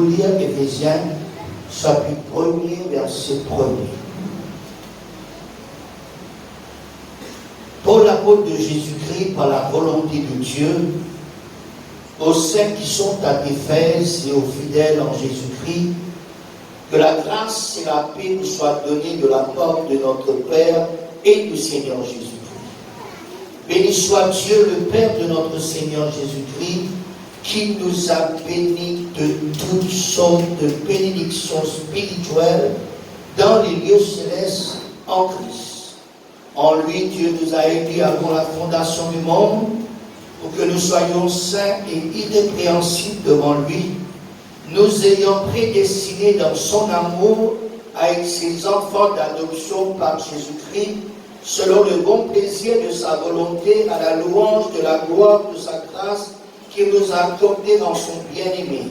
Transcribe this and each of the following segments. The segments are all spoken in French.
lire Éphésiens, chapitre 1er, verset 1er. Paul, l'apôtre de Jésus-Christ, par la volonté de Dieu, aux saints qui sont à Éphèse et aux fidèles en Jésus-Christ, que la grâce et la paix nous soient données de la part de notre Père et du Seigneur Jésus-Christ. Béni soit Dieu, le Père de notre Seigneur Jésus-Christ, qui nous a bénis de toutes sortes de bénédictions spirituelles dans les lieux célestes en Christ. En lui, Dieu nous a aidés avant la fondation du monde, pour que nous soyons saints et irrépréhensibles devant lui, nous ayant prédestinés dans son amour à être ses enfants d'adoption par Jésus-Christ, selon le bon plaisir de sa volonté, à la louange de la gloire de sa grâce qu'il nous a accordée dans son bien-aimé.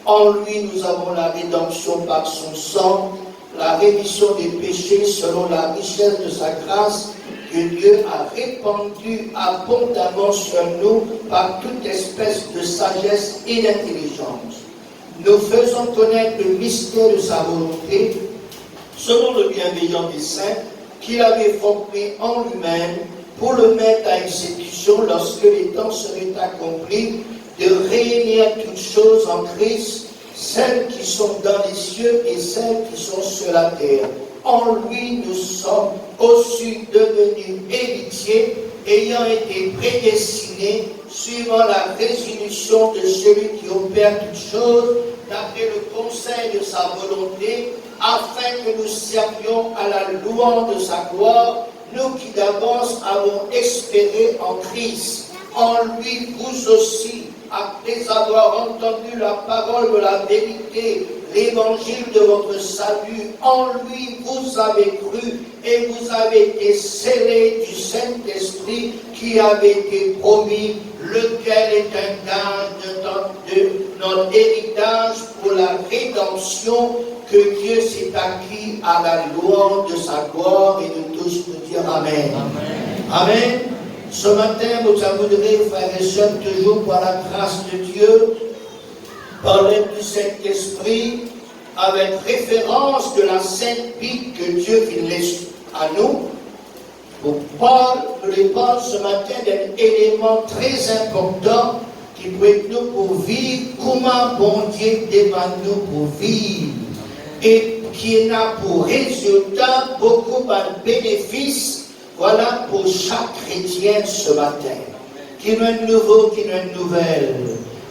En lui, nous avons la rédemption par son sang, la rémission des péchés selon la richesse de sa grâce que Dieu a répandue abondamment sur nous par toute espèce de sagesse et d'intelligence. Nous faisons connaître le mystère de sa volonté, selon le bienveillant des saints, qu'il avait formé en lui-même pour le mettre à exécution lorsque les temps seraient accomplis, de réunir toutes choses en Christ, celles qui sont dans les cieux et celles qui sont sur la terre. En lui, nous sommes aussi devenus héritiers, ayant été prédestinés, suivant la résolution de celui qui opère toutes choses, d'après le conseil de sa volonté, afin que nous servions à la louange de sa gloire, nous qui d'avance avons espéré en Christ. En lui, vous aussi, après avoir entendu la parole de la vérité, l'évangile de votre salut, en lui vous avez cru et vous avez été scellés du Saint-Esprit qui avait été promis, lequel est un gage de notre héritage pour la rédemption que Dieu s'est acquis à la louange de sa gloire, et nous tous nous dire Amen. Amen. Amen. Ce matin, vous voudrez, frères et sœurs, toujours par la grâce de Dieu, par l'aide du Saint-Esprit, avec référence de la Sainte Bible que Dieu laisse à nous, pour parler ce matin d'un élément très important qui peut être nous pour vivre, comment bon Dieu demande nous pour vivre, et qui a pour résultat beaucoup de bénéfices. Voilà pour chaque chrétien ce matin, qui nous est nouveau, qui nous est nouvelle,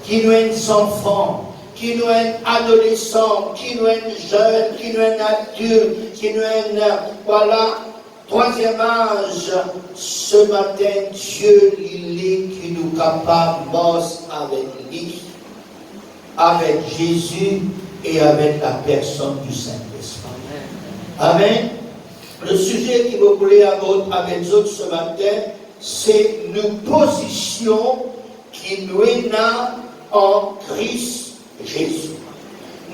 qui nous est enfant, qui nous est adolescent, qui nous est jeune, qui nous est adulte, qui nous est, voilà, troisième âge. Ce matin, Dieu, il est qui nous capable avec lui, avec Jésus et avec la personne du Saint-Esprit. Amen. Le sujet qui vous voulez avec nous ce matin, c'est une position qui nous est là en Christ Jésus.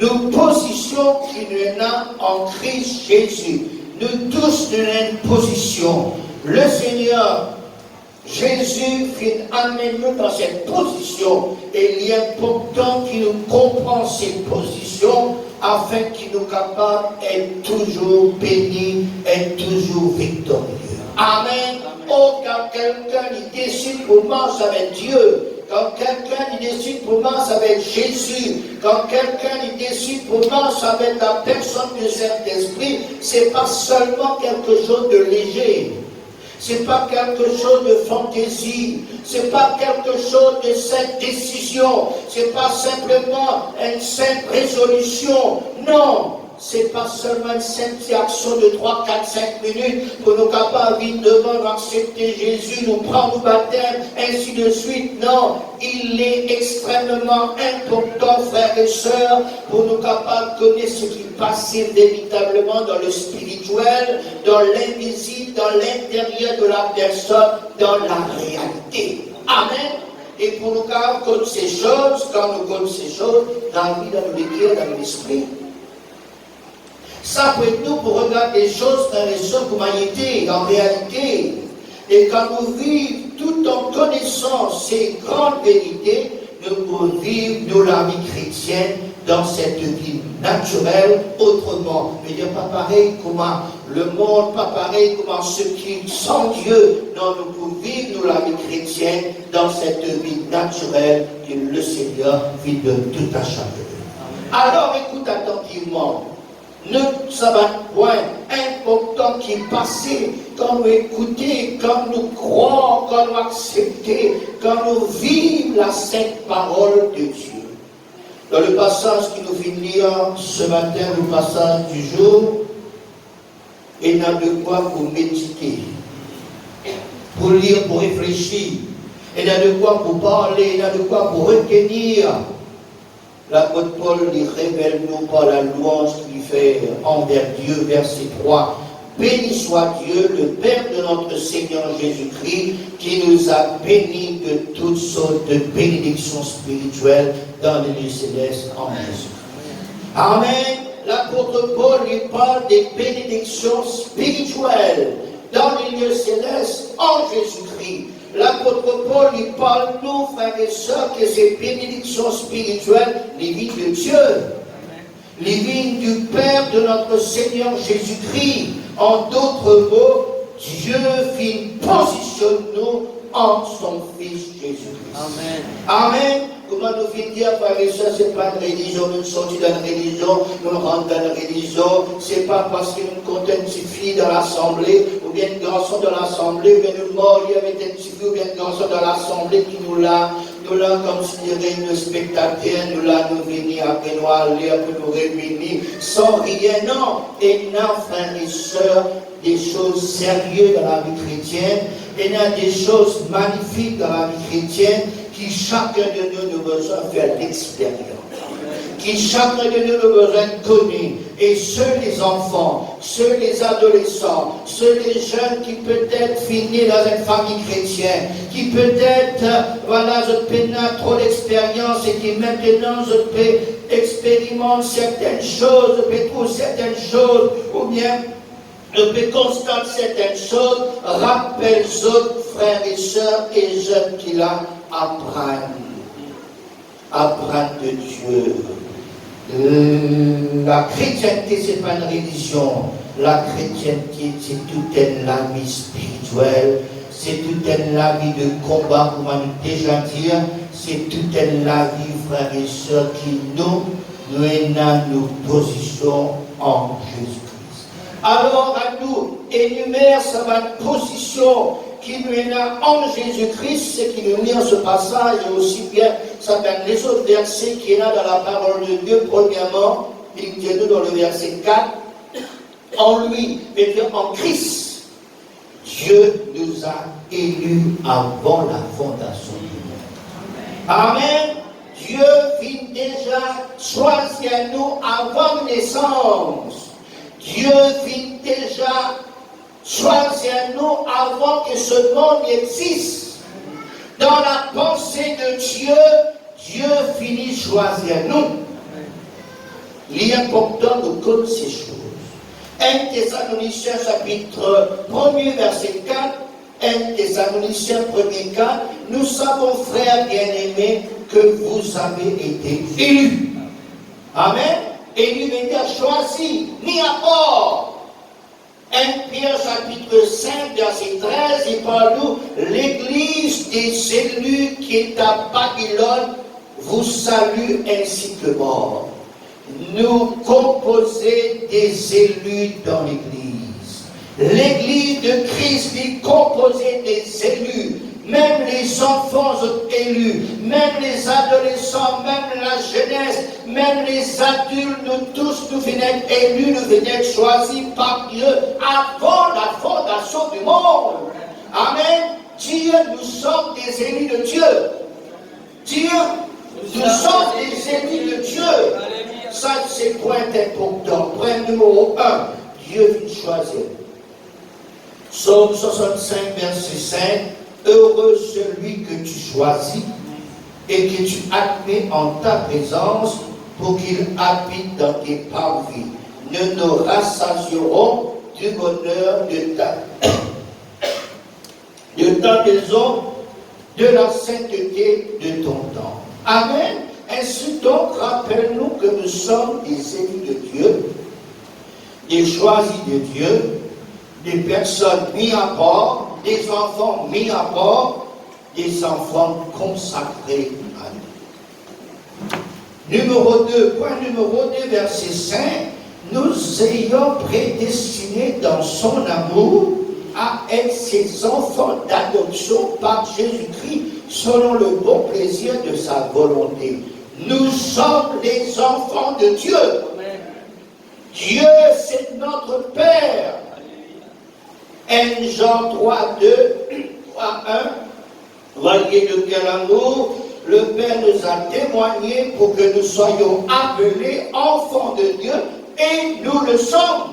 Une position qui nous est là en Christ Jésus. Nous tous, nous avons une position. Le Seigneur Jésus vient amener nous dans cette position. Et il est important qu'il nous comprenne cette position, afin qu'il nous capable d'être toujours béni, être toujours victorieux. Amen. Oh, quand quelqu'un décide pour marcher avec Dieu, quand quelqu'un décide pour marcher avec Jésus, quand quelqu'un décide pour marcher avec la personne du Saint-Esprit, c'est pas seulement quelque chose de léger. C'est pas quelque chose de fantaisie, c'est pas quelque chose de simple décision, c'est pas simplement une simple résolution. Non, c'est pas seulement une simple action de 3, 4, 5 minutes pour nous capables vite devant accepter Jésus, nous prendre le baptême, ainsi de suite. Non, il est extrêmement important, frères et sœurs, pour nous capables de connaître ce qui passe véritablement dans le spirituel, dans l'invisible, dans l'intérieur de la personne, dans la réalité. Amen. Et pour nous capables de connaître ces choses, quand nous connaissons ces choses, dans la vie, dans le cœur, dans l'esprit. Ça peut être nous pour regarder les choses dans les humanité, en réalité. Et quand nous vivons tout en connaissant ces grandes vérités, nous pouvons vivre, nous, la vie chrétienne, dans cette vie naturelle autrement. Mais dire pas pareil comment le monde, pas pareil comment ceux qui, sans Dieu, non, nous pouvons vivre nous, la vie chrétienne dans cette vie naturelle que le Seigneur vit de tout à chacun. Alors écoute attentivement. Ne ça va point important qui est passé quand nous écoutons, quand nous croyons, quand nous acceptons, quand nous vivons la sainte parole de Dieu. Dans le passage qui nous vient lire ce matin, le passage du jour, il y a de quoi pour méditer, pour lire, pour réfléchir, il y a de quoi pour parler, il y a de quoi pour retenir. L'apôtre Paul lui révèle nous par la louange qu'il fait envers Dieu, verset 3. Béni soit Dieu, le Père de notre Seigneur Jésus-Christ, qui nous a bénis de toutes sortes de bénédictions spirituelles dans les lieux célestes en Jésus-Christ. Amen. L'apôtre Paul lui parle des bénédictions spirituelles dans les lieux célestes en Jésus-Christ. L'apôtre Paul lui parle, nous, frères et sœurs, que ces bénédictions spirituelles, les vies de Dieu, les vies du Père de notre Seigneur Jésus-Christ. En d'autres mots, Dieu positionne nous en son Fils Jésus-Christ. Amen. Amen. Comment nous fit dire, frères et sœurs, ce n'est pas une religion, nous sortis dans une religion, nous rentrons dans une religion, ce n'est pas parce que nous comptons une petite fille dans l'assemblée, ou bien un garçon dans l'assemblée, ou bien nous morions avec une petite fille, ou bien un garçon dans l'assemblée qui nous l'a considéré une spectateur, nous l'a venir après nous aller, après nous réunir, sans rien, non. Et non, frères et sœurs, des choses sérieuses dans la vie chrétienne, et il y a des choses magnifiques dans la vie chrétienne, qui chacun de nous a besoin de faire l'expérience, qui chacun de nous a besoin de connaître, et ceux les enfants, ceux les adolescents, ceux les jeunes qui peut-être finissent dans une famille chrétienne, qui peut-être, voilà, je peux trop d'expérience et qui maintenant je peux expérimenter certaines choses, je peux trouver certaines choses, ou bien je peux constater certaines choses, rappelle autres frères et sœurs et jeunes qui là apprennent de Dieu. La chrétienté, ce n'est pas une religion. La chrétienté, c'est toute une vie spirituelle, c'est toute une vie de combat, comme on déjà dit, c'est toute une vie, frères et sœurs, qui nous position en Jésus-Christ. Alors, à nous, énumère sa position qui nous est là en Jésus-Christ, ce qui nous lit en ce passage, et aussi bien ça dans les autres versets qui est là dans la parole de Dieu. Premièrement, il dit nous dans le verset 4, en lui, et bien en Christ, Dieu nous a élus avant la fondation du monde. Amen. Dieu vit déjà choisir nous avant naissance. Dieu vit déjà choisir nous avant que ce monde existe. Dans la pensée de Dieu, Dieu finit choisir nous. Il est important de connaître ces choses. 1 Thessaloniciens chapitre 1er verset 4, 1 Thessaloniciens 1er 4, nous savons, frères bien-aimés, que vous avez été élus. Amen. Élus veut dire choisi, mis à part. 1 Pierre chapitre 5 verset 13, il parle nous, l'église des élus qui est à Babylone vous salue ainsi que moi. Nous composons des élus dans l'église. L'église de Christ est composée des élus. Même les enfants sont élus, même les adolescents, même la jeunesse, même les adultes, nous tous, nous venons être élus, nous venons être choisis par Dieu avant la fondation du monde. Amen. Dieu, nous sommes des élus de Dieu. Dieu, nous sommes des élus de Dieu. Ça, c'est point important. Point numéro 1, Dieu vient choisir. Psaume 65, verset 5. Heureux celui que tu choisis et que tu admets en ta présence pour qu'il habite dans tes parvis. Nous nous rassasierons du bonheur de ta maison, de la sainteté de ton temps. Amen. Ainsi donc, rappelle-nous que nous sommes des élus de Dieu, des choisis de Dieu, des personnes mises à part, des enfants mis à part, des enfants consacrés à Dieu. Point numéro 2, verset 5, nous ayons prédestinés dans son amour à être ses enfants d'adoption par Jésus-Christ selon le bon plaisir de sa volonté. Nous sommes les enfants de Dieu. Amen. Dieu, c'est notre Père. 1 Jean 3, 2, 3, 1. Voyez de quel amour le Père nous a témoigné pour que nous soyons appelés enfants de Dieu, et nous le sommes.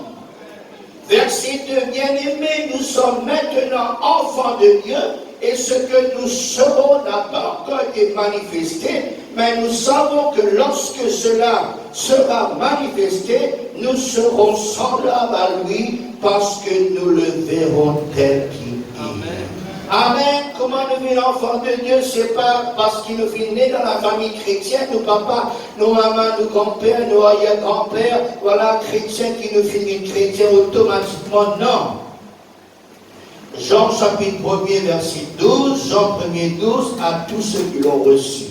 Verset 2, bien-aimés, nous sommes maintenant enfants de Dieu, et ce que nous serons n'a pas encore été manifesté, mais nous savons que lorsque cela sera manifesté, nous serons semblables à lui, parce que nous le verrons tel qu'il est. Amen. Amen. Comment devenir enfant de Dieu? C'est pas parce qu'il nous fait né dans la famille chrétienne, nos papas, nos mamans, nos grands-pères, nos arrière-grands-pères, voilà, chrétiens qui nous finit chrétiens automatiquement. Non. Jean chapitre 1er, verset 12, Jean 1er, 12, à tous ceux qui l'ont reçu,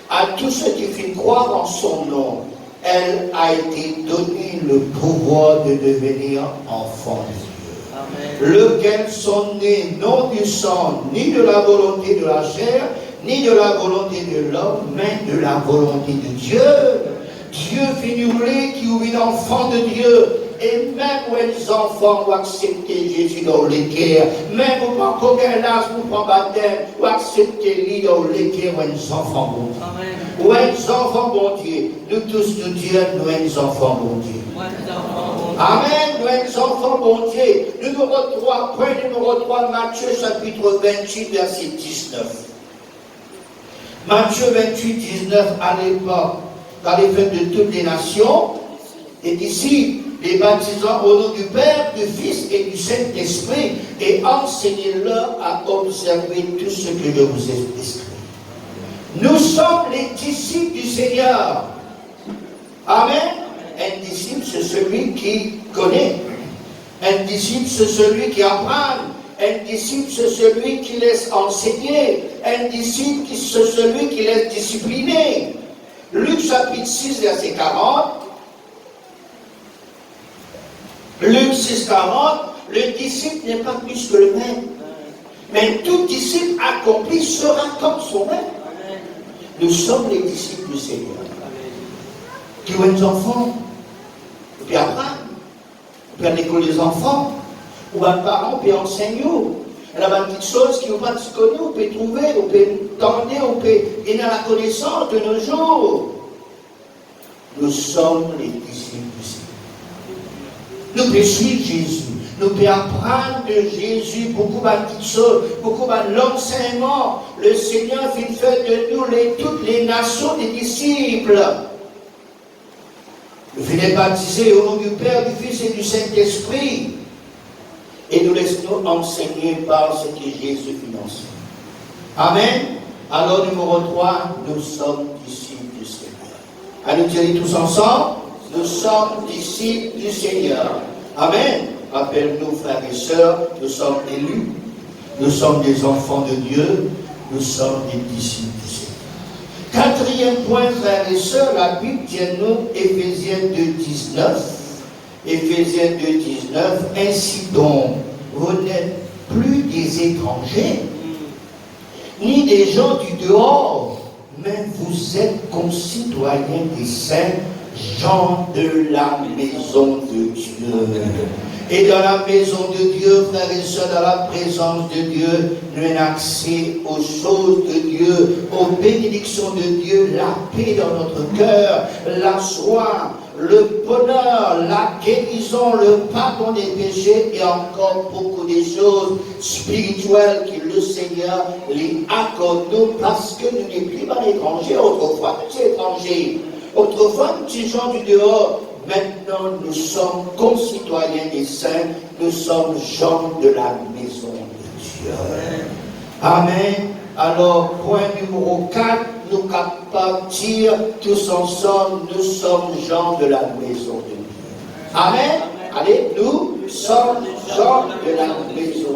à tous ceux qui firent croire en son nom, elle a été donné le pouvoir de devenir enfant de Dieu. Amen. Lequel sont nés non du sang, ni de la volonté de la chair, ni de la volonté de l'homme, mais de la volonté de Dieu. Dieu fait nous qui est enfant de Dieu. Et même où les enfants ont accepté Jésus dans l'équerre, même où pas qu'aucun âge pour prendre baptême, ou accepter lui dans l'équerre, ou les enfants bon Dieu. Ou les enfants bon Dieu. Nous tous, nous Dieu, nous les enfants bon Dieu. Amen, nous les enfants bon Dieu. Numéro 3, point numéro 3, Matthieu chapitre 28, verset 19. Matthieu 28, 19, à l'époque, dans les fêtes de toutes les nations, et ici, les baptisants au nom du Père, du Fils et du Saint-Esprit, et enseignez-leur à observer tout ce que je vous ai prescrit. Nous sommes les disciples du Seigneur. Amen. Un disciple, c'est celui qui connaît. Un disciple, c'est celui qui apprend. Un disciple, c'est celui qui laisse enseigner. Un disciple, c'est celui qui laisse discipliner. Luc chapitre 6, verset 40. Luc 6, 40, le disciple n'est pas plus que le maître. Mais tout disciple accompli sera comme son maître. Nous sommes les disciples du Seigneur. Qui ont des enfants, et puis apprendre, et puis à l'école des enfants, ou un parent, puis enseigner. Il y a une petite chose qui vous pas connu, vous pouvez trouver, vous pouvez tendre, vous pouvez gagner la connaissance de nos jours. Nous sommes les disciples du Seigneur. Nous pouvons suivre Jésus, nous pouvons apprendre de Jésus beaucoup de petites choses, beaucoup de l'enseignement. Le Seigneur fait de nous toutes les nations des disciples. Nous venons baptiser au nom du Père, du Fils et du Saint-Esprit. Et nous laissons enseigner par ce que Jésus finance. Amen. Alors, numéro 3, nous sommes disciples du Seigneur. Allez, nous tous ensemble. Nous sommes disciples du Seigneur. Amen. Rappelle-nous, frères et sœurs, nous sommes élus. Nous sommes des enfants de Dieu. Nous sommes des disciples du Seigneur. Quatrième point, frères et sœurs, la Bible dit nous, Éphésiens 2, 19. Éphésiens 2, 19. Ainsi donc, vous n'êtes plus des étrangers, ni des gens du dehors, mais vous êtes concitoyens des saints, gens de la maison de Dieu. Et dans la maison de Dieu, frères et sœurs, dans la présence de Dieu, nous avons accès aux choses de Dieu, aux bénédictions de Dieu, la paix dans notre cœur, la joie, le bonheur, la guérison, le pardon des péchés et encore beaucoup de choses spirituelles que le Seigneur les accorde nous parce que nous n'étions plus pas étrangers. Autrefois, nous étions étrangers. Autrefois, nous étions gens du dehors. Maintenant, nous sommes concitoyens des saints. Nous sommes gens de la maison de Dieu. Amen. Alors, point numéro 4, nous capables de dire tous ensemble, nous sommes gens de la maison de Dieu. Amen. Allez, nous sommes gens de la maison de Dieu.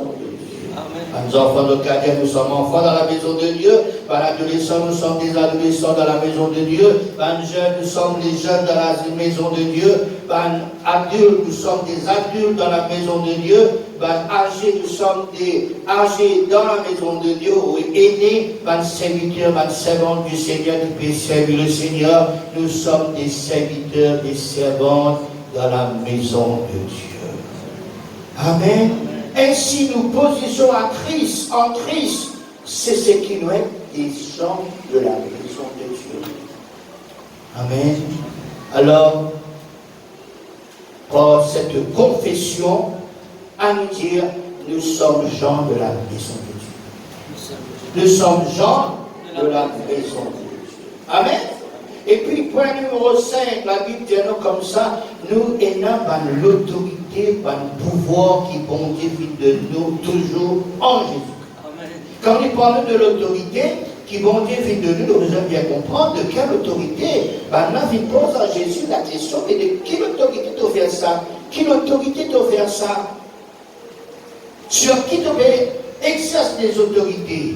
Nous enfants de cadets, nous sommes enfants dans la maison de Dieu. Par adolescents, nous sommes des adolescents dans la maison de Dieu. Par jeunes, nous sommes les jeunes dans la maison de Dieu. Par adultes, nous sommes des adultes dans la maison de Dieu. Par âgés, nous sommes des âgés dans la maison de Dieu. Ou aînés, par serviteurs, par servantes du Seigneur qui peut servir le Seigneur. Nous sommes des serviteurs, des servantes dans la maison de Dieu. Amen. Ainsi, nous positionnons en Christ, c'est ce qui nous est des gens de la maison de Dieu. Amen. Alors, par cette confession, à nous dire, nous sommes gens de la maison de Dieu. Nous sommes gens de la maison de Dieu. Amen. Et puis, point numéro 5, la Bible dit nous comme ça, nous avons l'autorité, le pouvoir qui bon Dieu vit de nous toujours en Jésus. Quand nous parlons de l'autorité qui bon Dieu vit de nous, nous devons bien comprendre de quelle autorité. Nous pose à Jésus la question, mais de quelle autorité t'a fait ça? Quelle autorité t'a fait ça? Sur qui tu exerce des autorités?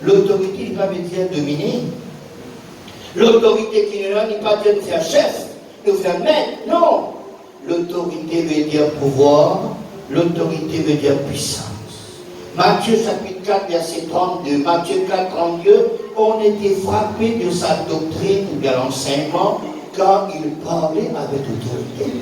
L'autorité, il va dire dominer. L'autorité qui est là n'est pas de nous faire chef, nous faire maître. Non. L'autorité veut dire pouvoir, l'autorité veut dire puissance. Matthieu chapitre 4, verset 32, Matthieu 4, 32, on était frappé de sa doctrine ou de l'enseignement quand il parlait avec autorité.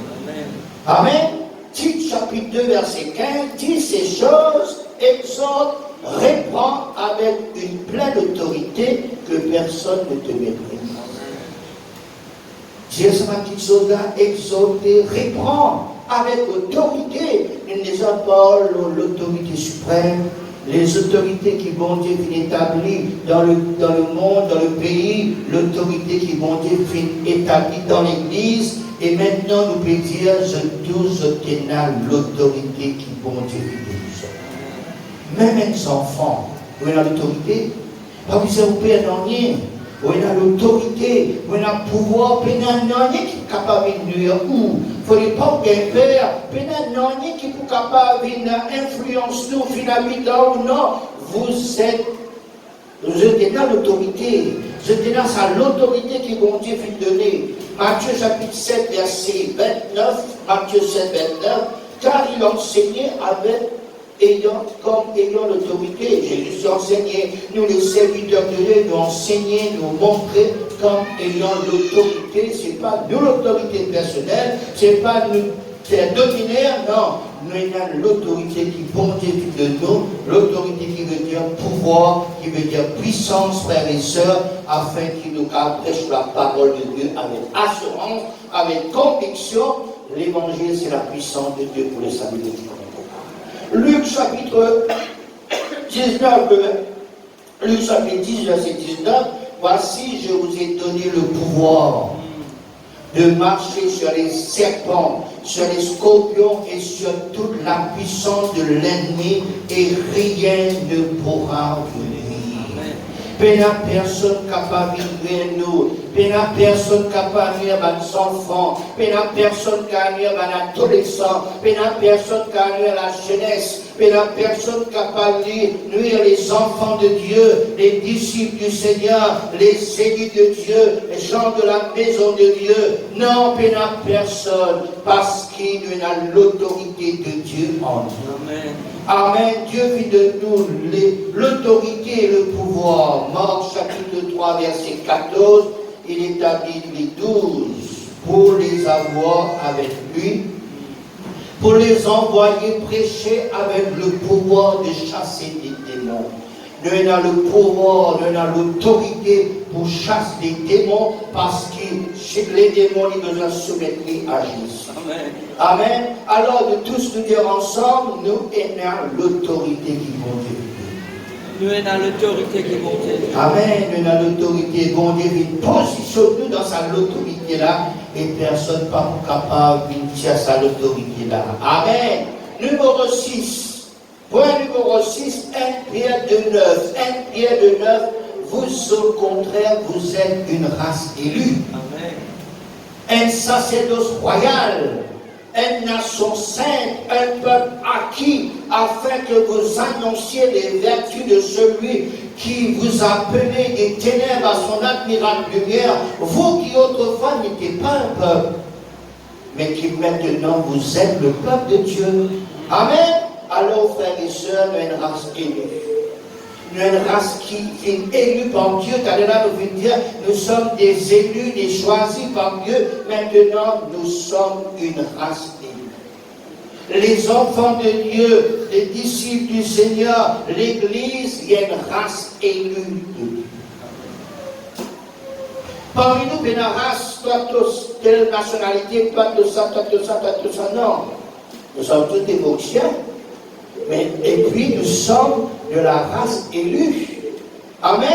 Amen. Tite chapitre 2, verset 15, dit ces choses, exhorte, reprend avec une pleine autorité que personne ne te méprise. Jésus m'a dit cela, exhorter, reprend avec autorité. Nous ne sommes pas l'autorité suprême, les autorités qui vont Dieu établir dans le monde, dans le pays, l'autorité qui vont Dieu établie dans l'église. Et maintenant, nous pouvons dire, je tenais l'autorité qui vont Dieu même les enfants, où il y a l'autorité, pas vous savez, vous pouvez rien, où il y a l'autorité, où il y a le pouvoir, il y a rien qui est capable de nuire. Où il ne faut pas qu'il y ait peur, il y a rien qui est capable d'influencer nous, finalement, ou non. Vous êtes dans l'autorité, vous êtes dans sa l'autorité qui bon Dieu vous donner. Matthieu chapitre 7, verset 29, Matthieu 7, 29, car il enseignait avec ayant l'autorité. Jésus enseignait, nous les serviteurs de Dieu, nous enseigner, nous montrer comme ayant l'autorité. Ce n'est pas nous l'autorité personnelle, ce n'est pas nous faire dominer, non. Nous avons l'autorité qui bon Dieu de nous, l'autorité qui veut dire pouvoir, qui veut dire puissance, frères et sœurs, afin qu'il nous prêche la parole de Dieu avec assurance, avec conviction. L'évangile, c'est la puissance de Dieu pour le salut de Dieu. Luc chapitre 19, Luc chapitre 10, verset 19, voici, je vous ai donné le pouvoir de marcher sur les serpents, sur les scorpions et sur toute la puissance de l'ennemi, et rien ne pourra vous nuire. Personne capable de nuire nous, personne capable de nuire nos enfants, personne capable de nuire nos adolescents, personne capable de nuire la jeunesse, personne capable de nuire les enfants de Dieu, les disciples du Seigneur, les élus de Dieu, les gens de la maison de Dieu. Non, personne, parce qu'il a l'autorité de Dieu en nous. Amen. Amen. Dieu vit de nous l'autorité et le pouvoir. Marc chapitre 3, verset 14, il établit les 12 pour les avoir avec lui, pour les envoyer prêcher avec le pouvoir de chasser des démons. Nous avons le pouvoir, nous avons l'autorité pour chasser des démons parce que les démons, ils doivent se soumettre à Jésus. Amen. Amen. Alors, de tous nous dire ensemble, nous avons l'autorité qui monte. Nous avons l'autorité qui monte. Amen. Nous avons l'autorité. Bon Dieu, positionne-nous dans sa autorité là et personne n'est pas capable de dire sa autorité là. Amen. Numéro 6. Point numéro 6, 1 Pierre de 9. 1 Pierre de 9, vous au contraire, vous êtes une race élue. Amen. Un sacerdoce royal, une nation sainte, un peuple acquis, afin que vous annonciez les vertus de celui qui vous a appelé des ténèbres à son admirable lumière, vous qui autrefois n'étiez pas un peuple, mais qui maintenant vous êtes le peuple de Dieu. Amen. Alors, frères et sœurs, nous sommes une race élue. Nous sommes une race qui est élue par Dieu. Là, nous venons dire, nous sommes des élus, des choisis par Dieu. Maintenant, nous sommes une race élue. Les enfants de Dieu, les disciples du Seigneur, l'Église, il y a une race élue de Dieu. Parmi nous, il y a une race, toi, telle nationalité, toi, de ça, toi, de ça, toi, de ça. Non. Nous sommes tous des Vauxiens. Et puis nous sommes de la race élue. Amen.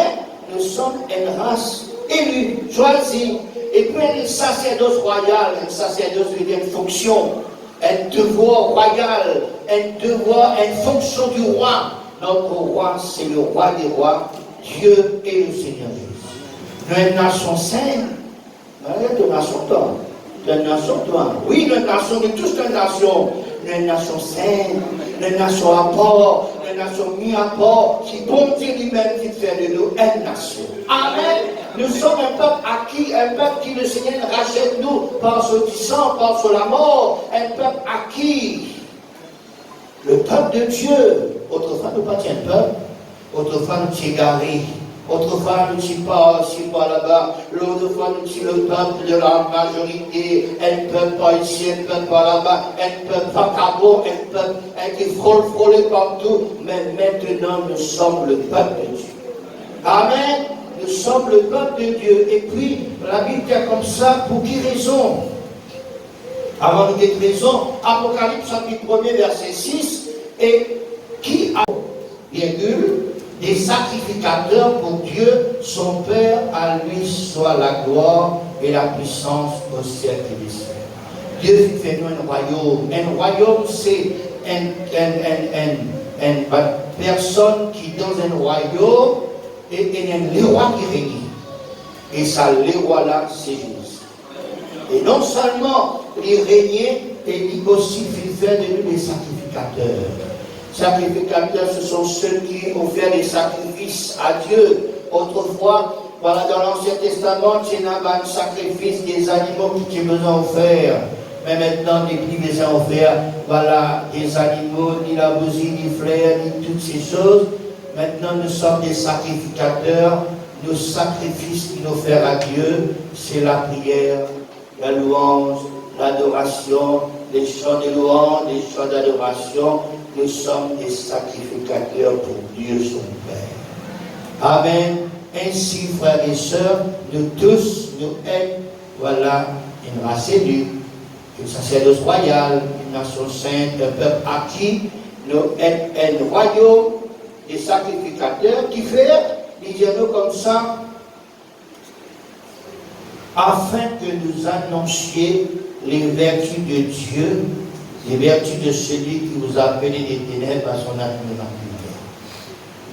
Nous sommes une race élue, choisie. Et puis un sacerdoce royal, un sacerdoce veut dire une fonction, un devoir royal, un devoir, une fonction du roi. Notre roi, c'est le roi des rois, Dieu et le Seigneur Jésus. Nous sommes une nation sainte. Nous sommes une nation toi. Une nation toi. Oui, une nation, nous tous une nation. Une nation sainte, une nation à part, une nation mise à part, qui bon Dieu lui-même qui fait de nous une nation. Amen. Nous sommes un peuple acquis, un peuple qui le Seigneur rachète nous par son sang, par son mort, un peuple acquis. Le peuple de Dieu. Autrefois, nous ne pas un peuple, autrefois, nous sommes égarés. Autrefois, nous ne sommes pas là-bas. L'autre fois, nous sommes le peuple de la majorité. Un peuple pas ici, un peuple pas là-bas. Un peuple pas cabot, un peuple qui frôle partout. Mais maintenant, nous sommes le peuple de Dieu. Amen. Nous sommes le peuple de Dieu. Et puis, la Bible est comme ça. Pour qui raison? Avant de dire raison, Apocalypse chapitre 1er, verset 6. Et qui a, virgule, des sacrificateurs pour Dieu, son Père, à lui soit la gloire et la puissance au siècle des siècles. Dieu fait nous un royaume. Un royaume, c'est une personne qui dans un royaume et un roi qui règne. Et ça, le roi là, c'est Jésus. Et non seulement il régnait, et il aussi fait de nous des sacrificateurs. Sacrificateurs, ce sont ceux qui ont fait des sacrifices à Dieu. Autrefois, voilà, dans l'Ancien Testament, il y a un sacrifice des animaux qui besoin de faire. Mais maintenant, depuis les ont offert, voilà, des animaux, ni la bousie, ni fleurs, ni toutes ces choses. Maintenant, nous sommes des sacrificateurs. Nos sacrifices qui nous offrent à Dieu, c'est la prière, la louange, l'adoration, les chants de louange, les chants d'adoration. Nous sommes des sacrificateurs pour Dieu son Père. Amen. Ainsi, frères et sœurs, nous tous, nous sommes, voilà, une race élue, une sacerdoce royale, une nation sainte, un peuple acquis, nous sommes un royaume des sacrificateurs qui fait, disons-nous comme ça, afin que nous annoncions les vertus de Dieu, les vertus de celui qui vous a appelé des ténèbres à son admirable lumière.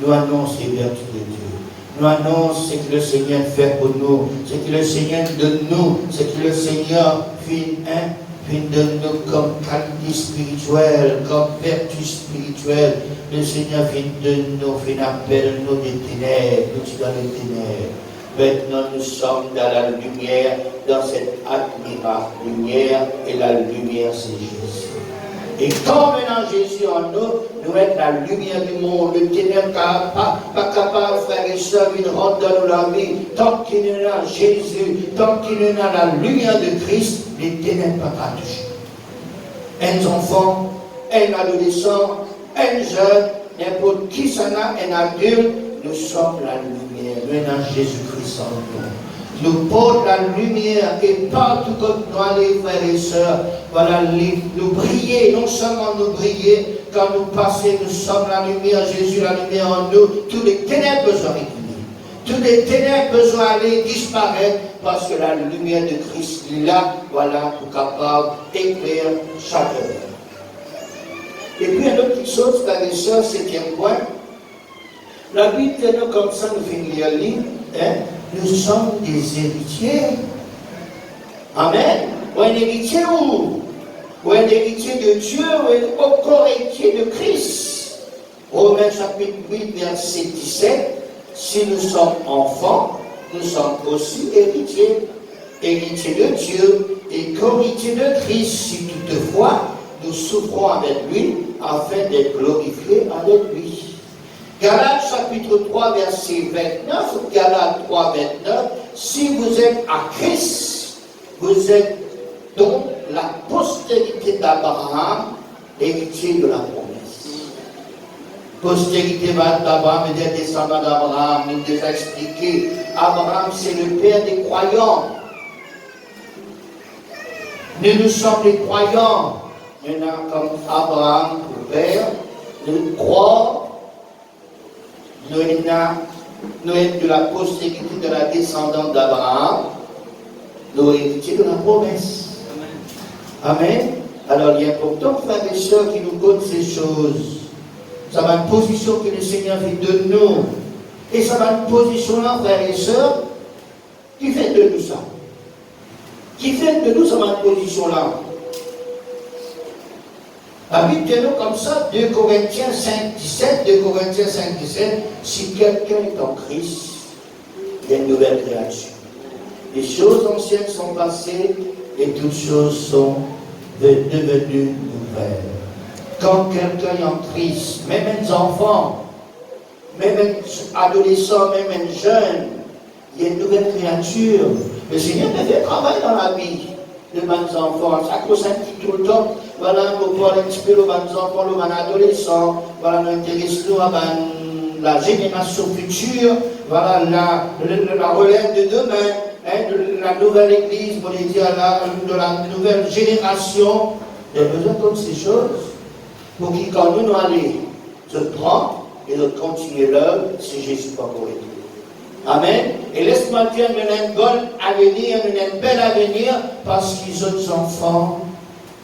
Nous annonçons les vertus de Dieu. Nous annonçons ce que le Seigneur fait pour nous, ce que le Seigneur donne nous, ce que le Seigneur donne nous comme qualité spirituelle, comme vertu spirituelle. Le Seigneur donne nous, appelle nous des ténèbres, nous sommes dans les ténèbres. Maintenant, nous sommes dans la lumière, dans cette admirable lumière, et la lumière, c'est Jésus. Et quand maintenant Jésus en nous, nous sommes la lumière du monde, le ténèbre pas capable, frères et sœurs, de rentrer dans la vie. Tant qu'il est là, Jésus, tant qu'il est là, la lumière de Christ, les ténèbres ne peuvent pas toucher. Un enfant, un adolescent, un jeune, n'importe qui s'en a, un adulte, nous sommes la lumière. Maintenant Jésus-Christ en nous. Nous portons la lumière et partout comme nous allons, frères et sœurs, voilà, nous briller, non seulement nous briller, quand nous passons, nous sommes la lumière, Jésus, la lumière en nous, tous les ténèbres besoin d'écouler. Tous les ténèbres besoin d'aller disparaître parce que la lumière de Christ est là, voilà, pour capable d'éclairer chaque heure. Et puis, une autre petite chose, frères et sœurs, 7e point, La Bible dit nous comme ça, nous finissons lire le livre, hein? Nous sommes des héritiers. Amen. Ou un héritier où? Ou un héritier de Dieu, ou un co-héritier de Christ. Romains chapitre 8, verset 17. Si nous sommes enfants, nous sommes aussi héritiers. Héritiers de Dieu et co-héritiers de Christ, si toutefois nous souffrons avec lui, afin d'être glorifiés avec lui. Galates chapitre 3, verset 29, Galates 3, 29, si vous êtes à Christ, vous êtes donc la postérité d'Abraham, héritier de la promesse. Postérité d'Abraham et des descendants d'Abraham, nous déjà expliqué, Abraham c'est le père des croyants. Nous sommes des croyants. Nous avons comme Abraham pour père, nous croyons, nous sommes de la postérité de la descendante d'Abraham, nous héritiers de la promesse. Amen. Alors il est important, frères et sœurs, qui nous connaissent ces choses. Ça va une position que le Seigneur fait de nous. Et ça va une position là, frères et sœurs, qui fait de nous ça. Qui fait de nous, ça va une position là. La Bible dit nous comme ça, 2 Corinthiens 5, 17, 2 Corinthiens 5, 17, si quelqu'un est en Christ, il y a une nouvelle créature. Les choses anciennes sont passées et toutes choses sont devenues nouvelles. Quand quelqu'un est en Christ, même les enfants, même les adolescents, même les jeunes, il y a une nouvelle créature. Le Seigneur a fait travail dans la vie de mes enfants. Ça cause un petit tout le temps. Voilà, nous parlons un petit peu de mes enfants, de mes adolescents. Voilà, nous intéressons à la génération future. Voilà, la relève de demain. Hein, de la nouvelle église, pour dire de la nouvelle génération. Il y a besoin de ces choses pour que quand nous allons se prendre et de continuer l'œuvre, si Jésus pas pour aider. Amen. Et laisse-moi dire, nous avons un bon avenir, nous avons un bel avenir, parce que les autres enfants,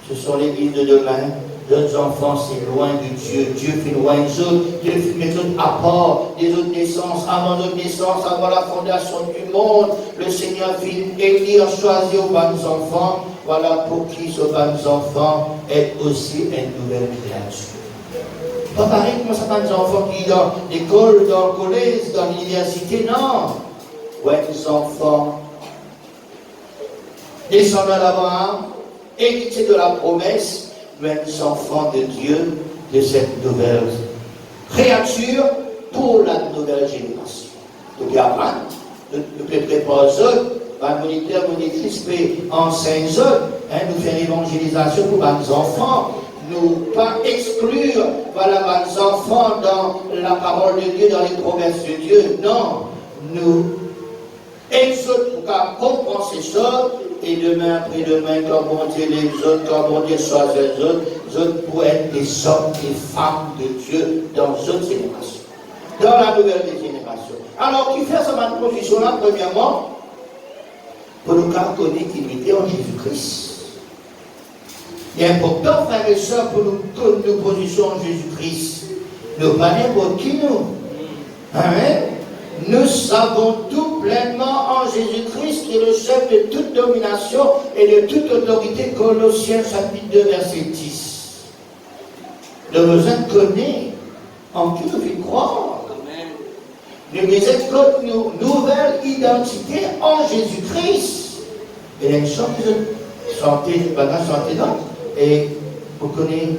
ce sont l'église de demain. Les autres enfants, c'est loin de Dieu. Dieu fait loin des autres. Dieu fait les autres apports, des autres naissances. Avant notre naissance, avant la fondation du monde, le Seigneur fit élire, choisir aux bons enfants. Voilà pour qui ce bons enfants est aussi une nouvelle créature. Pas pareil comme ça, pas des enfants qui sont dans l'école, dans le collège, dans l'université, non. Ouais, des enfants descendants d'Abraham, héritiers de la promesse, mais des enfants de Dieu, de cette nouvelle créature pour la nouvelle génération. Donc, Abraham, nous préparons aux autres, les moniteurs, monitrices, enseignent aux autres, nous faisons l'évangélisation pour les enfants. Nous pas exclure voilà, les enfants dans la parole de Dieu, dans les promesses de Dieu. Non, nous exhortons pour comprendre ces choses et demain après demain, quand on dit les autres, quand on dit choisir les autres pour être des hommes et femmes de Dieu dans d'autres générations, dans la nouvelle des générations. Alors, qui fait cette position-là, premièrement, pour nous connaître qu'il était en Jésus-Christ. Il est important, frères et sœurs, pour nous position en Jésus-Christ. Nous pas n'importe qui nous. Amen. Nous savons tout pleinement en Jésus-Christ qui est le chef de toute domination et de toute autorité. Colossiens chapitre 2, verset 10. Nous besoin de connaître en qui nous voulons croire. Nous besoin de notre nouvelle identité en Jésus-Christ. Et il y a une chose que je chantais dans. Et vous connaissez,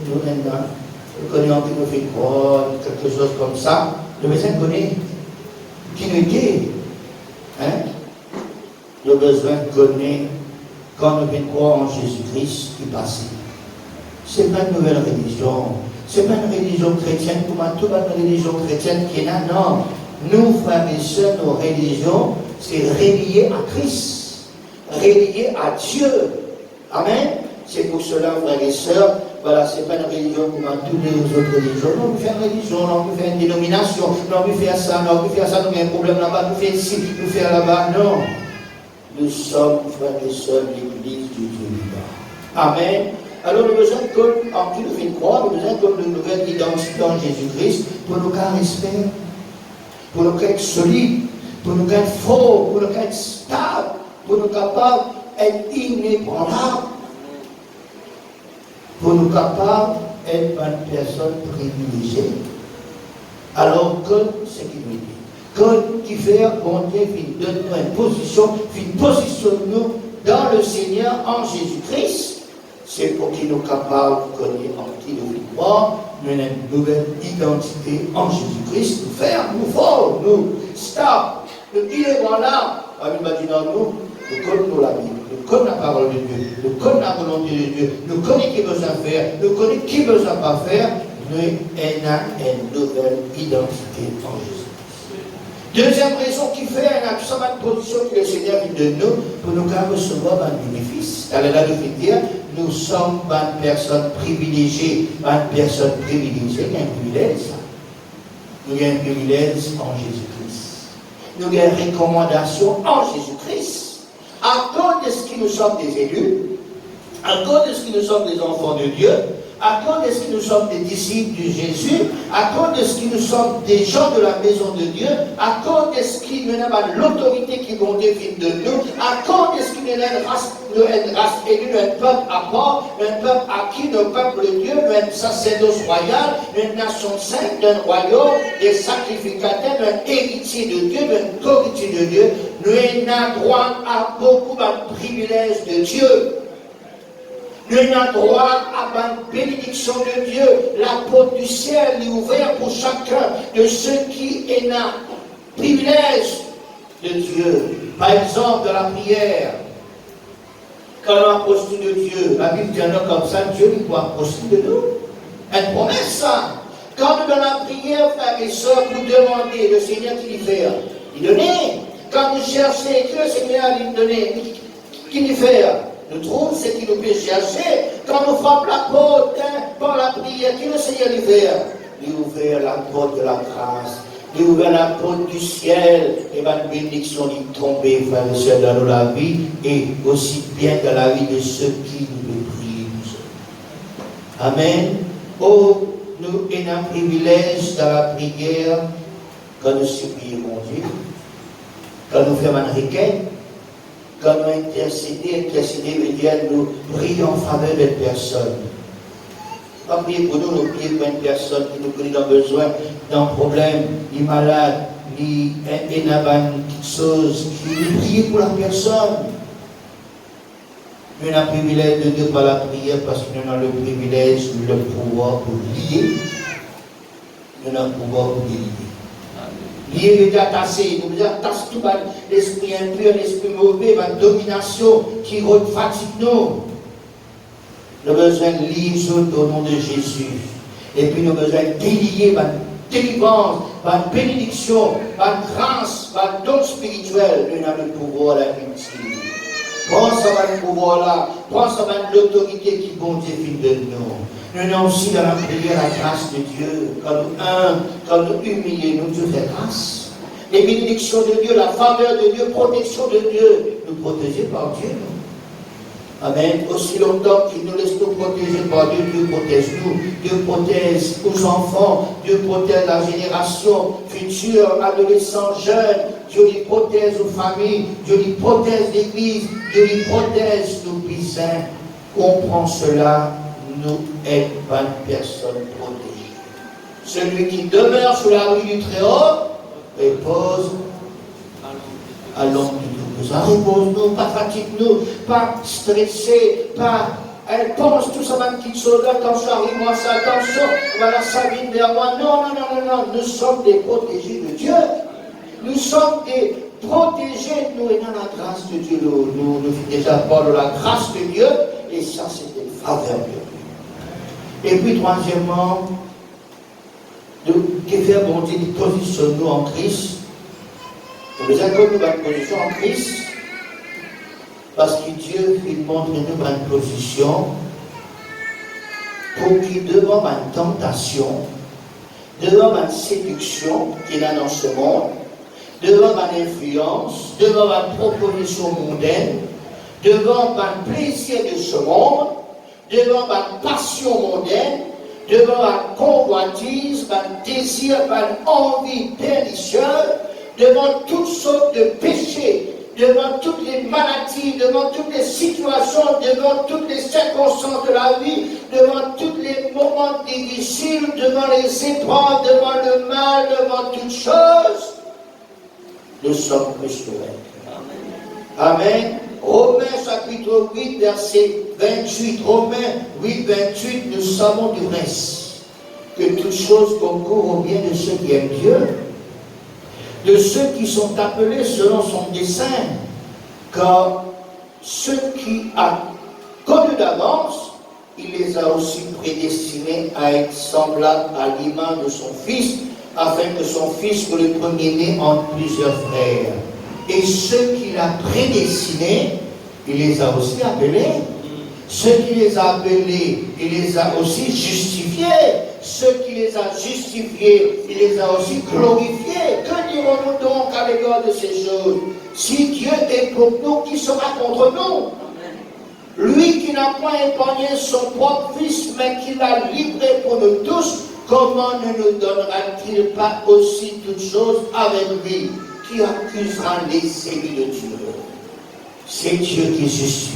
vous connaissez en qui nous fait croire, quelque chose comme ça. Le médecin connaît qui nous dit. Le besoin de connaître quand nous venons croire en Jésus-Christ qui passe. Ce n'est pas une nouvelle religion. Ce n'est pas une religion chrétienne pour moi, toute une religion chrétienne qui est là. Non. Nous, frères et sœurs, nos religions, c'est relié à Christ, relié à Dieu. Amen. C'est pour cela, frères et sœurs, voilà, ce n'est pas une religion comme toutes les autres religions. Non, nous faisons une religion, non, nous faisons une dénomination, non, nous faisons ça, non, nous faisons ça, nous avons un problème là-bas, nous faisons ici, nous faisons là-bas. Non. Nous sommes, frères et sœurs, l'église du Dieu vivant. Amen. Alors, nous avons besoin, en qui nous faisons croire, nous avons besoin de nouvelle identité en Jésus-Christ pour nous faire respect pour nous être solides, pour nous être forts, pour nous être stables, pour nous capables d'être inébranlables, pour nous capables d'être une personne privilégiée. Alors que ce qui nous dit, que qui fait bon Dieu donne-nous une position, positionne-nous dans le Seigneur en Jésus-Christ, c'est pour qu'il nous capable de connaître en qui nous vivons, nous avons une nouvelle identité en Jésus-Christ, nous faire, nous forts, nous stable, nous inébranlables. La Bible dit dans nous connaissons la Bible, nous connaissons la parole de Dieu, nous connaissons la volonté de Dieu, nous connaissons qui besoin faire, nous connaissons qui besoin pas faire, nous avons une nouvelle identité en Jésus. Deuxième raison qui fait une position que le Seigneur vit de nous pour nous recevoir un bénéfice. Dans la dire, nous sommes une personne privilégiée, une personne privilégiée, il y a un privilège. Nous avons un privilège en Jésus-Christ. Nous avons une recommandation en Jésus-Christ. À cause de ce que nous sommes des élus, à cause de ce que nous sommes des enfants de Dieu, à cause de ce que nous sommes des disciples de Jésus, à cause de ce que nous sommes des gens de la maison de Dieu, à cause de ce qui nous a l'autorité qui vont définir de nous, à cause de ce qui nous a une race élue, un peuple à part, un peuple acquis, un peuple de Dieu, un sacerdoce royal, une nation sainte, un royaume, des sacrificateurs, un héritier de Dieu, un co-héritier de Dieu, nous avons droit à beaucoup de privilèges de Dieu. Nous avons droit à une bénédiction de Dieu. La porte du ciel est ouverte pour chacun de ceux qui ont un privilège de Dieu. Par exemple, dans la prière, quand on approche de Dieu, la Bible dit comme ça, Dieu il doit approcher de nous. Elle promet ça. Quand nous dans la prière, frères et sœurs, vous demandez le Seigneur qui lui fait, il donne. Quand vous cherchez que le Seigneur il donne, qui lui fait, nous trouvons ce qui nous peut chercher. Quand nous frappons la porte par la prière, qui le Seigneur lui fait, il ouvre la porte de la grâce, il ouvre la porte du ciel, et ma bénédiction est tombée, frères et sœurs, dans la vie, et aussi bien dans la vie de ceux qui nous prient. Amen. Oh, nous avons un privilège dans la prière quand nous supplions mon Dieu, quand nous faisons une requête, quand nous intercéder veut dire nous prier en faveur de personne. Pas prier pour nous, nous prier pour une personne qui nous connaît dans besoin, dans un problème, il est malade, il a une petite chose, nous prier pour la personne. Nous avons le privilège de Dieu par la prière parce que nous avons le privilège, le pouvoir pour lier. Nous avons le pouvoir pour lier. Lié veut dire tasser, nous devons tasser tout l'esprit impur, l'esprit mauvais, la domination qui fatigue nous. Nous avons besoin de lier au nom de Jésus. Et puis nous avons besoin de délier, de délivrance, de bénédiction, de grâce, de don spirituel. Nous avons le pouvoir de la victime. Pense à ce pouvoir-là, pense à l'autorité qui bon Dieu fait de nous. Nous avons aussi dans la prière la grâce de Dieu. Quand nous humilions, nous Dieu fait grâce. Les bénédictions de Dieu, la faveur de Dieu, protection de Dieu, nous protéger par Dieu. Amen. Aussi longtemps qu'il nous laisse nous protéger par Dieu, Dieu protège nous. Dieu protège nos enfants, Dieu protège la génération future, adolescents, jeunes. Dieu les protège aux familles, Dieu les protège l'Église, Dieu les protège nos puissants. Comprends cela. Nous est pas une personne protégée. Celui qui demeure sous la rue du Très-Haut repose à l'ombre du Tout-Puissant. Repose-nous, pas fatigue-nous, pas stressé, pas. Elle pense tout ça, ma petite soldat, attention, arrive-moi ça, attention, voilà Sabine vers moi. Non, nous sommes des protégés de Dieu. Nous sommes des protégés, nous et dans la grâce de Dieu. Nous déjà parlons de la grâce de Dieu, et ça c'est une faveur de Dieu. Et puis, troisièmement, que faire bon Dieu, positionne-nous en Christ. Nous avons une position en Christ, parce que Dieu il montre nous une position pour qu'il, devant une tentation, devant une séduction qu'il a dans ce monde, devant une influence, devant une proposition mondaine, devant un plaisir de ce monde, devant ma passion mondaine, devant la convoitise, la désir, la envie pernicieuse, devant toutes sortes de péchés, devant toutes les maladies, devant toutes les situations, devant toutes les circonstances de la vie, devant tous les moments difficiles, devant les épreuves, devant le mal, devant toutes choses, nous sommes plus que vainqueurs. Amen. Romains chapitre 8, verset 28. Romains 8, 28, nous savons du reste que toutes choses concourent au bien de ceux qui aiment Dieu, de ceux qui sont appelés selon son dessein, car ceux qui a connus d'avance, il les a aussi prédestinés à être semblables à l'image de son Fils, afin que son Fils soit le premier-né entre plusieurs frères. Et ceux qu'il a prédestinés, il les a aussi appelés. Ceux qui les a appelés, il les a aussi justifiés. Ceux qui les a justifiés, il les a aussi glorifiés. Que dirons-nous donc à l'égard de ces choses? Si Dieu est pour nous, qui sera contre nous? Lui qui n'a pas épargné son propre Fils, mais qui l'a livré pour nous tous, comment ne nous donnera-t-il pas aussi toutes choses avec lui? Qui accusera les élus de Dieu? C'est Dieu qui justifie.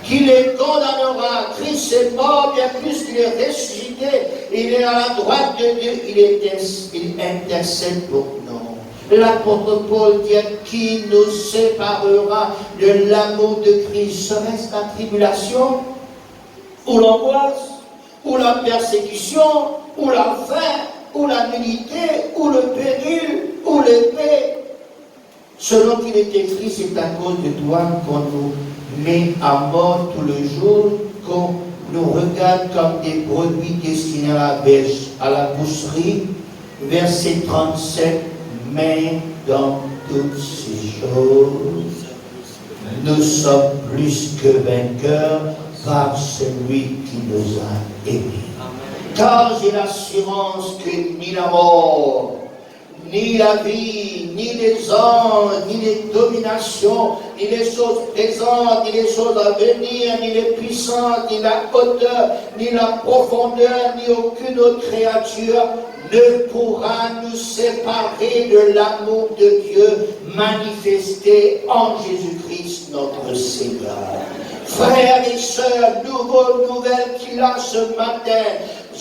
Qui les condamnera? Christ est mort, bien plus qu'il est ressuscité. Il est à la droite de Dieu. Il intercède pour nous. L'apôtre Paul dit: qui nous séparera de l'amour de Christ? Serait-ce la tribulation, ou l'angoisse, ou la persécution, ou la faim, ou la nudité, ou le péril, ou l'épée? Selon qu'il est écrit, c'est à cause de toi qu'on nous met à mort tout le jour, qu'on nous regarde comme des brebis destinés à la boucherie. Verset 37, mais dans toutes ces choses, nous sommes plus que vainqueurs par celui qui nous a aimés. Car j'ai l'assurance que ni la mort, ni la vie, ni les anges, ni les dominations, ni les choses présentes, ni les choses à venir, ni les puissances, ni la hauteur, ni la profondeur, ni aucune autre créature ne pourra nous séparer de l'amour de Dieu manifesté en Jésus-Christ notre Seigneur. Frères et sœurs, nouvelles qu'il a ce matin,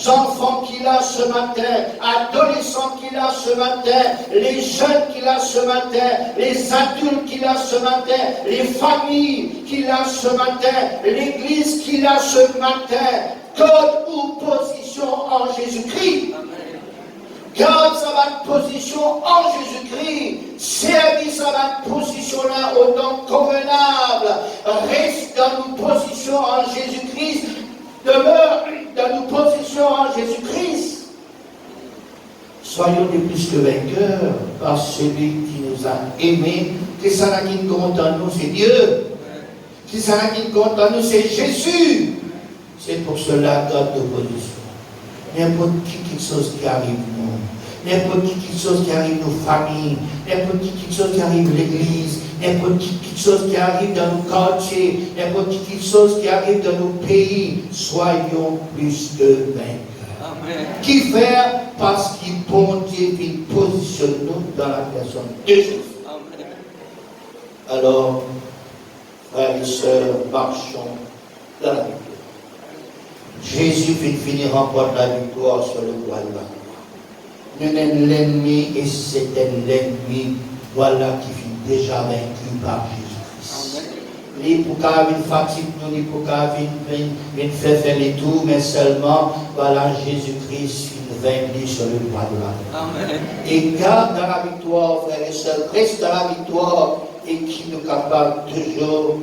enfants qu'il a ce matin, adolescents qu'il a ce matin, les jeunes qu'il a ce matin, les adultes qu'il a ce matin, les familles qu'il a ce matin, l'église qu'il a ce matin, code ou position en Jésus-Christ. Garde sa position en Jésus-Christ, service à la position-là au temps convenable, reste dans nos positions en Jésus-Christ, demeure dans nos positions en Jésus-Christ. Soyons les plus que vainqueurs par celui qui nous a aimés. Que ça n'a qui compte en nous, c'est Dieu. Que ça n'a qui compte en nous, c'est Jésus. C'est pour cela garde nos positions. N'importe qui chose qui arrive nous, n'importe qui chose qui arrive nos familles, n'importe qui chose qui arrive l'église, n'importe qui chose qui arrive dans nos quartiers, n'importe qui chose qui arrive dans nos pays, soyons plus que vainqueurs. Amen. Qui faire? Parce qu'il bon Dieu il positionne nous dans la personne de Jésus. Amen. Alors, frères et sœurs, marchons dans la victoire. Jésus finit remporte la victoire sur le bois de la croix. Nous sommes l'ennemi et c'était l'ennemi, voilà, qui fut déjà vaincu par Jésus-Christ. Ni pour qu'il vienne fatigue nous, ni pour qu'il vienne faire les tours, mais seulement, voilà, Jésus-Christ fut vaincu sur le bois de la croix. Amen. Et garde dans la victoire, frères et sœurs, reste dans la victoire et qui nous capable toujours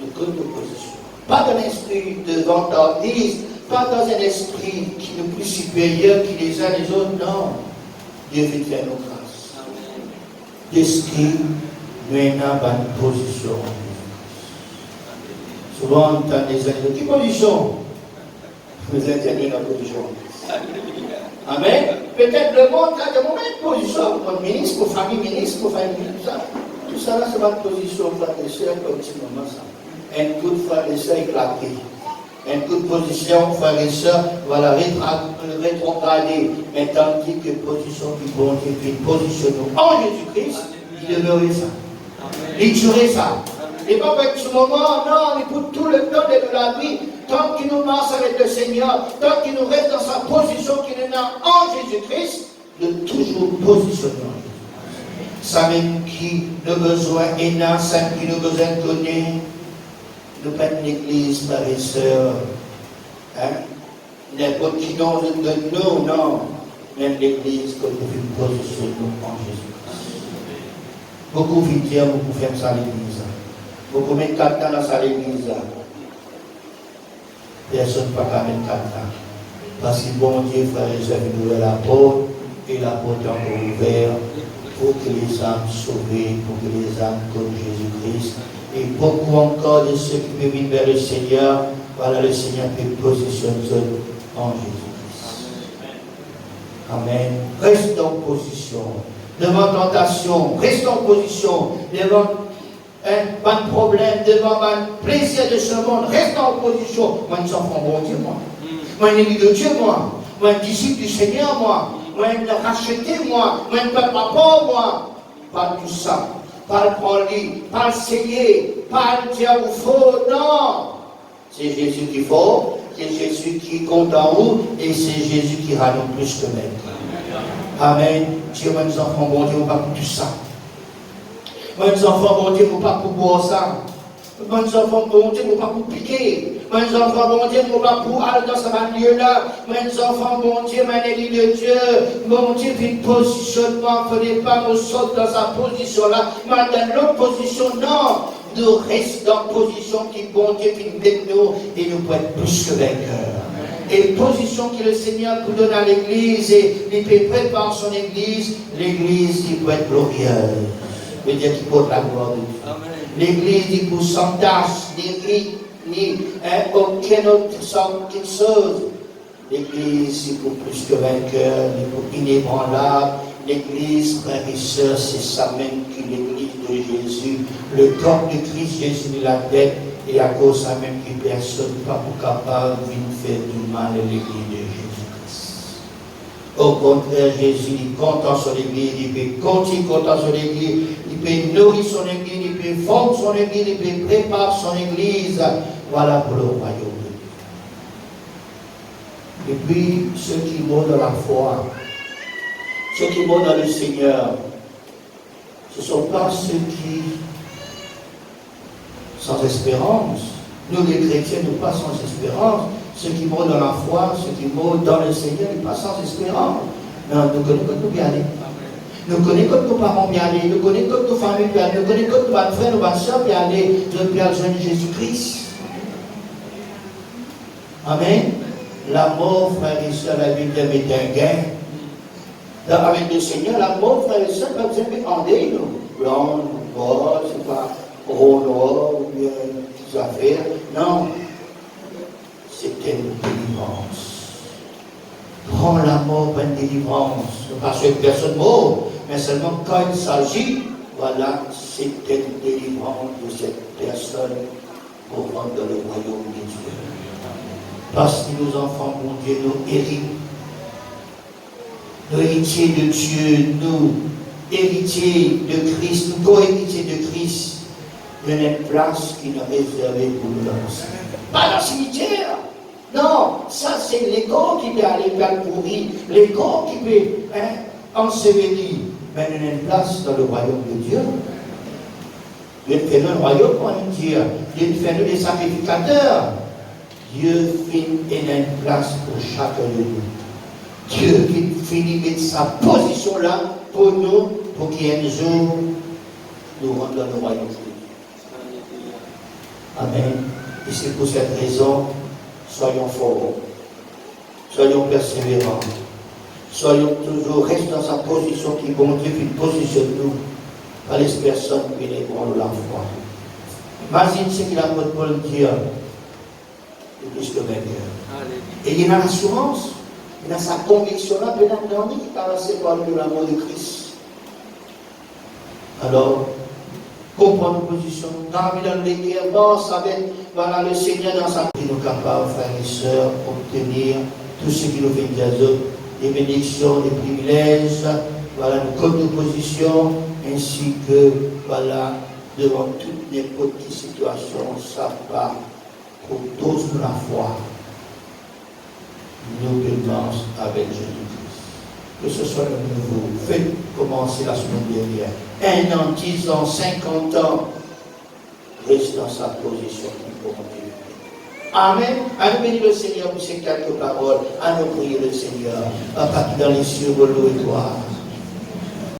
de connaître nos positions. Pas dans l'esprit de vantardise, pas dans un esprit qui nous plus supérieur que les uns les autres, non. Dieu veut faire nos grâces. L'esprit, nous avons une position. Souvent, on entend des gens qui position? Vous êtes dans une position. Amen. Peut-être le monde a de mauvaises positions, pour le ministre, pour famille ministre, pour famille ministre, tout ça là, c'est votre position, frère et sœur, continuellement ça. Un coup de frère et sœur éclaté. Un coup de position, frères et sœurs, va la rétrograder. Mais tandis que position qui bon Dieu, qui positionne en Jésus-Christ, il demeurait ça. Il tuerait ça. Et pas avec ce moment, non, mais pour tout le temps de la vie, tant qu'il nous marche avec le Seigneur, tant qu'il nous reste dans sa position qu'il est en Jésus-Christ, de toujours positionner en Jésus-Christ. Ça même qui nous besoin énorme, ça qui nous besoin de donner. Nous pas l'église, frères et sœurs. Hein? N'importe qui non de nous, non. Même l'église, comme nous positionner en Jésus-Christ. Beaucoup vont dire, beaucoup font ça à l'église. Beaucoup mettent 4 ans dans sa église. Personne ne peut pas mettre 4 ans. Parce que bon Dieu, frères et sœurs, il ouvre la porte, et la porte est encore ouverte pour que les âmes sauvées, pour que les âmes connent Jésus-Christ. Et beaucoup encore de ceux qui peuvent venir vers le Seigneur, voilà, le Seigneur peut positionner en Jésus-Christ. Amen. Reste en position. Devant tentation, reste en position. Devant pas de problème, devant le plaisir de ce monde, reste en position. Moi, nous enfants, bon Dieu, moi. Moi, un ami de Dieu, moi. Moi, un disciple du Seigneur, moi. Moi, un racheté, moi. Moi, un papa, moi. Pas tout ça. Pas le prendre, pas le saigner, pas le dire où faut, non. C'est Jésus qu'il faut, c'est Jésus qui compte en vous, et c'est Jésus qui rallume plus que même. Amen. Dieu, moi, nous enfants, bon Dieu, on va pour tout ça. Moi, nous enfants, bon Dieu, on va pas pour boire ça. Moi, nous enfants, bon Dieu, on va pas pour piquer. Moi, nous enfants, bon Dieu, on va pour aller dans ce lieu-là. Moi, nous enfants, bon Dieu, mon ami de Dieu, bon Dieu, puis le positionnement, il ne fallait pas nous sortir dans sa position-là. Mais dans l'autre position, non. Nous restons dans la position qui, bon Dieu, puis nous, et nous pouvons être plus que vainqueurs. Et position que le Seigneur nous donne à l'église, et il peut préparer son église, l'église, il peut être glorieuse. Je veux dire qu'il porte la gloire de Dieu. L'église, il pour sans tâche, ni aucune autre chose. L'église, il pour plus que vainqueur, il pour inébranlable. L'église, frères et sœurs, c'est ça même qui l'église de Jésus. Le corps de Christ, Jésus est la tête, et à cause de ça même que personne n'est pas capable de faire du mal à l'église de Jésus-Christ. Au contraire, Jésus, il compte sur l'église, il peut continuer compter sur l'église, il peut nourrir son église, il peut former son église, il peut préparer son église. Voilà pour le royaume de Dieu. Et puis, ceux qui mourent dans la foi, ceux qui mourent dans le Seigneur, ce ne sont pas ceux qui sans espérance. Nous, les chrétiens, nous pas sans espérance. Ceux qui mourent dans la foi, ceux qui mourent dans le Seigneur, ils pas sans espérance. Non, nous connaissons que nous bien aller. Nous connaissons que nos parents bien aller. Nous connaissons que nos familles bien aller. Nous connaissons que nos frères, nos soeurs bien aller. Nous bien joindre Jésus-Christ. Amen. La mort, frères et sœurs, la Bible est un gain. Avec le Seigneur, la mort, frères et sœurs, pas besoin de demander, nous. Blanc, noir, c'est pas rond noir, ou bien des affaires. Non. C'était une délivrance. Prends la mort pour une délivrance. Parce que personne mort, mais seulement quand il s'agit, voilà, c'était une délivrance de cette personne pour rentrer dans le royaume de Dieu. Parce que nos enfants, mon Dieu, nous héritent. Nous héritiers de Dieu, nous héritiers de Christ, nous co-héritiers de Christ. Il y a une place qui nous est réservée pour nous dans le Seigneur. Pas dans le cimetière. Non, ça c'est les corps qui peut aller vers le pourri, les corps qui peut ensevelir. Mais il y a une place dans le royaume de Dieu. Dieu fait nous un royaume pour nous dire. Dieu fait nous des sacrificateurs. Dieu finit une place pour chacun de nous. Dieu finit de mettre sa position là pour nous, pour qu'il y ait un jour nous rentrons dans le royaume de Dieu. Amen. Et c'est pour cette raison, soyons forts, soyons persévérants, soyons toujours, restons dans sa position qui bon Dieu puis positionne nous par les personnes qui les prennent la foi. Imagine ce qu'il a pour Paul dire, c'est plus que vainqueur. Et il y a l'assurance, il a sa conviction là, peut-être qui est passé par l'amour de Christ. Alors, comprendre nos positions, dans les guerres, bon, ça va être voilà, le Seigneur dans sa vie nous capable, frères et sœurs, obtenir tout ce qui nous fait des bénédictions, des privilèges, voilà, une bonne position, ainsi que, voilà, devant toutes les petites situations, ça va pour tous de la foi. Nous commençons avec Jésus-Christ. Que ce soit le nouveau. Faites commencer la semaine dernière. 1 an, 10 ans, 50 ans. Reste dans sa position pour Dieu. Amen. À nous bénir le Seigneur pour ces quelques paroles. À nous prier le Seigneur. Papa qui dans les cieux, de l'eau et toi.